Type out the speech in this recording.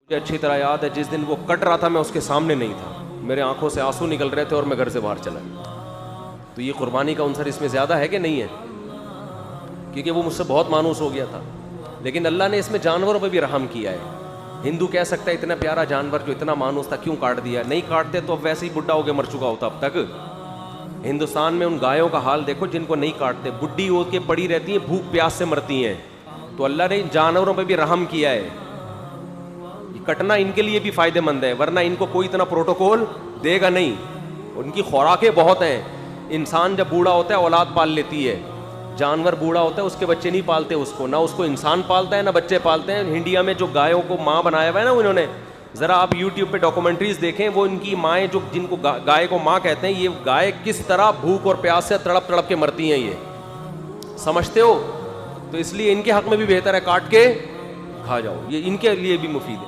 मुझे अच्छी तरह याद है, जिस दिन वो कट रहा था मैं उसके सामने नहीं था, मेरे आंखों से आंसू निकल रहे थे और मैं घर से बाहर चला गया। तो ये कुर्बानी का अंसर इसमें ज़्यादा है कि नहीं है? क्योंकि वो मुझसे बहुत मानूस हो गया था। लेकिन अल्लाह ने इसमें जानवरों पर भी रहम किया है। हिंदू कह सकता है इतना प्यारा जानवर जो इतना मानूस था क्यों काट दिया? नहीं काटते तो अब वैसे ही बुढ़ा होकर मर चुका होता अब तक। हिंदुस्तान में उन गायों का हाल देखो जिनको नहीं काटते, बुढ़ी होकर पड़ी रहती हैं, भूख प्यास से मरती हैं। तो अल्लाह ने जानवरों पर भी रहम किया है। कटना इनके लिए भी फायदेमंद है, वरना इनको कोई इतना प्रोटोकॉल देगा नहीं। उनकी खुराकें बहुत हैं। इंसान जब बूढ़ा होता है औलाद पाल लेती है, जानवर बूढ़ा होता है उसके बच्चे नहीं पालते उसको, ना उसको इंसान पालता है ना बच्चे पालते हैं। इंडिया में जो गायों को माँ बनाया हुआ है ना उन्होंने, ज़रा आप यूट्यूब पे डॉक्यूमेंट्रीज देखें, वो इनकी माएँ जो जिनको गाय को माँ कहते हैं, ये गाय किस तरह भूख और प्यास से तड़प तड़प के मरती हैं, ये समझते हो? तो इसलिए इनके हक में भी बेहतर है काट के खा जाओ, ये इनके लिए भी मुफीद है।